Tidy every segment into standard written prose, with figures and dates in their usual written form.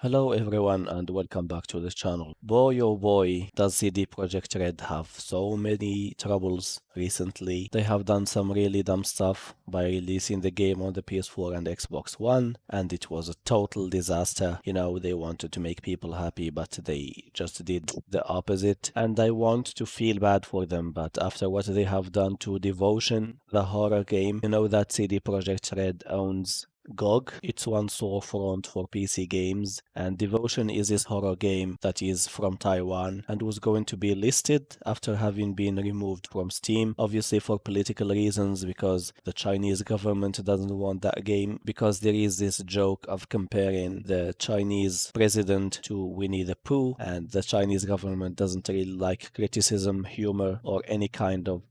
Hello everyone and welcome back to this channel. Boy oh boy, does CD Projekt Red have so many troubles recently. They have done some really dumb stuff by releasing the game on the PS4 and Xbox One, and it was a total disaster. They wanted to make people happy, but they just did the opposite. And I want to feel bad for them, but after what they have done to Devotion, the horror game, that CD Projekt Red owns GOG. It's one storefront for PC games, and Devotion is this horror game that is from Taiwan and was going to be listed after having been removed from Steam, obviously for political reasons, because the Chinese government doesn't want that game, because there is this joke of comparing the Chinese president to Winnie the Pooh, and the Chinese government doesn't really like criticism, humor, or any kind of,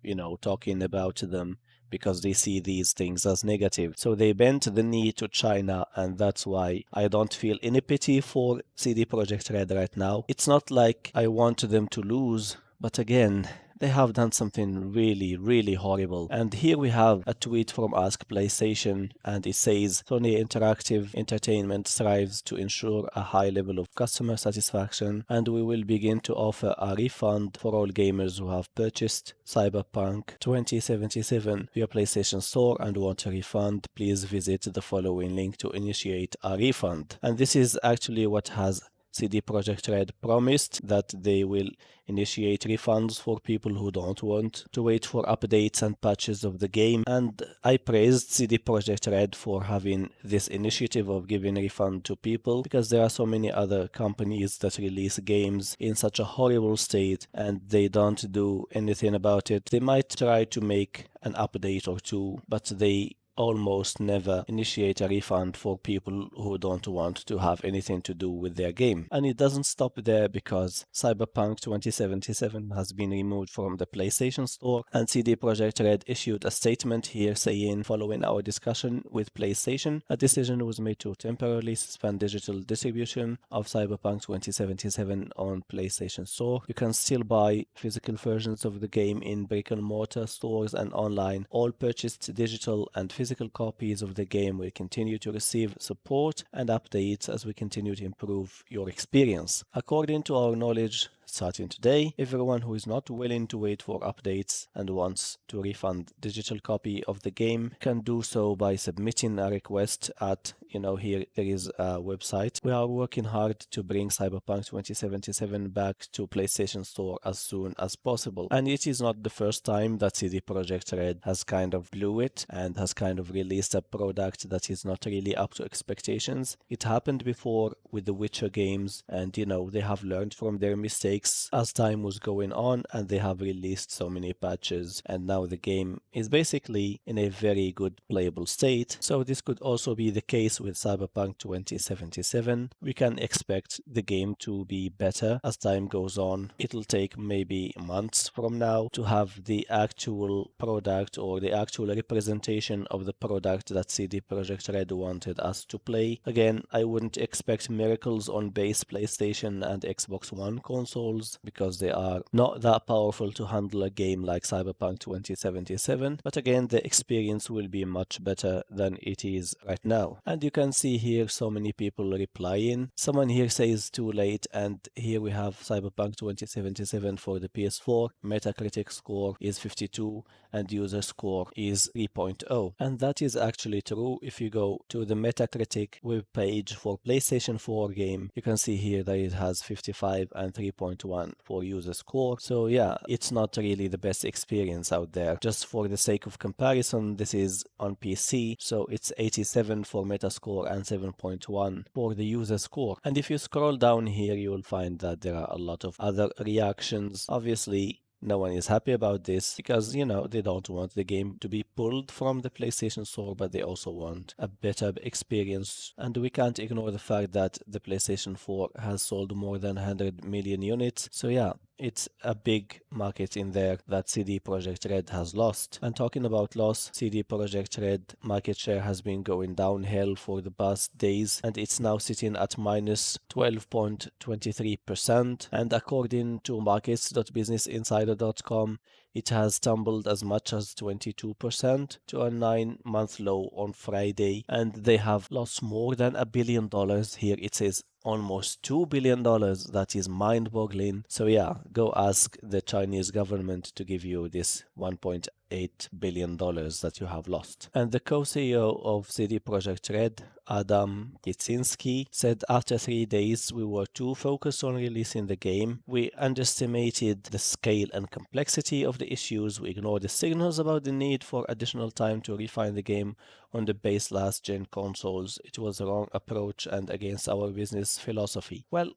talking about them, because they see these things as negative. So they bent the knee to China, and that's why I don't feel any pity for CD Projekt Red right now. It's not like I want them to lose, but again, they have done something really, really horrible. And here we have a tweet from Ask PlayStation, and it says Sony Interactive Entertainment strives to ensure a high level of customer satisfaction, and we will begin to offer a refund for all gamers who have purchased CyberPunk 2077 via PlayStation Store and want a refund. Please visit the following link to initiate a refund. And this is actually what has CD Projekt Red promised, that they will initiate refunds for people who don't want to wait for updates and patches of the game. And I praised CD Projekt Red for having this initiative of giving refund to people, because there are so many other companies that release games in such a horrible state and they don't do anything about it. They might try to make an update or two, but they almost never initiate a refund for people who don't want to have anything to do with their game. And it doesn't stop there, because CyberPunk 2077 has been removed from the PlayStation Store, and CD Projekt Red issued a statement here saying, following our discussion with PlayStation, a decision was made to temporarily suspend digital distribution of CyberPunk 2077 on PlayStation Store. You can still buy physical versions of the game in brick-and-mortar stores and online. All purchased digital and physical copies of the game will continue to receive support and updates as we continue to improve your experience. According to our knowledge, starting today, everyone who is not willing to wait for updates and wants to refund digital copy of the game can do so by submitting a request at, here there is a website. We are working hard to bring Cyberpunk 2077 back to PlayStation Store as soon as possible. And it is not the first time that CD Projekt Red has kind of blew it and has kind of released a product that is not really up to expectations. It happened before with the Witcher games, and they have learned from their mistakes as time was going on, and they have released so many patches, and now the game is basically in a very good playable state. So this could also be the case with Cyberpunk 2077. We can expect the game to be better as time goes on. It'll take maybe months from now to have the actual product, or the actual representation of the product that CD Projekt Red wanted us to play. Again, I wouldn't expect miracles on base PlayStation and Xbox One consoles, because they are not that powerful to handle a game like Cyberpunk 2077, but again, the experience will be much better than it is right now. And you can see here so many people replying. Someone here says too late, and here we have Cyberpunk 2077 for the PS4. Metacritic score is 52 and user score is 3.0. And that is actually true. If you go to the Metacritic web page for PlayStation 4 game, you can see here that it has 55 and 3.1 for user score. So yeah, it's not really the best experience out there. Just for the sake of comparison, this is on PC, so it's 87 for Metascore and 7.1 for the user score. And if you scroll down here, you will find that there are a lot of other reactions. Obviously, no one is happy about this, because, they don't want the game to be pulled from the PlayStation Store, but they also want a better experience. And we can't ignore the fact that the PlayStation 4 has sold more than 100 million units. So yeah, it's a big market in there that CD Projekt Red has lost. And talking about loss, CD Projekt Red market share has been going downhill for the past days, and it's now sitting at minus 12.23%. And according to markets.businessinsider.com, It has tumbled as much as 22% to a 9-month low on Friday, and they have lost more than $1 billion. Here it says almost $2 billion. That is mind-boggling. So yeah, go ask the Chinese government to give you this $1.8 billion that you have lost. And the co-CEO of CD Projekt Red, Adam Kitsinski, said after 3 days we were too focused on releasing the game. We underestimated the scale and complexity of the issues. We ignored the signals about the need for additional time to refine the game on the base last-gen consoles. It was a wrong approach and against our business philosophy. Well,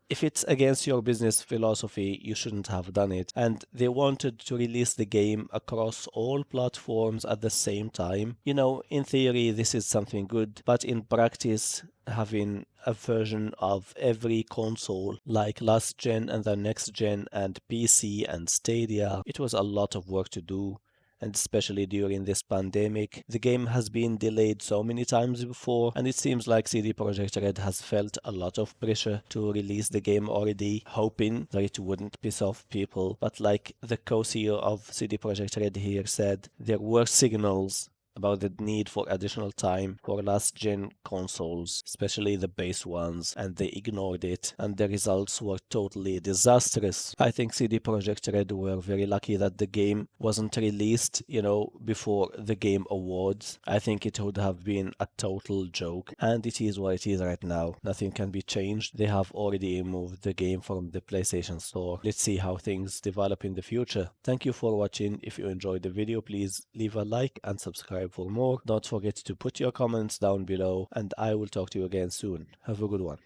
if it's against your business philosophy, you shouldn't have done it. And they wanted to release the game across all platforms at the same time. You know, in theory, this is something good, but in practice, having a version of every console like last gen and the next gen and PC and Stadia, it was a lot of work to do. And especially during this pandemic, the game has been delayed so many times before, and it seems like CD Projekt Red has felt a lot of pressure to release the game already, hoping that it wouldn't piss off people. But like the co-CEO of CD Projekt Red here said, there were signals about the need for additional time for last-gen consoles, especially the base ones, and they ignored it, and the results were totally disastrous. I think CD Projekt Red were very lucky that the game wasn't released, before the Game Awards. I think it would have been a total joke, and it is what it is right now. Nothing can be changed. They have already removed the game from the PlayStation Store. Let's see how things develop in the future. Thank you for watching. If you enjoyed the video, please leave a like and subscribe for more. Don't forget to put your comments down below, and I will talk to you again soon. Have a good one.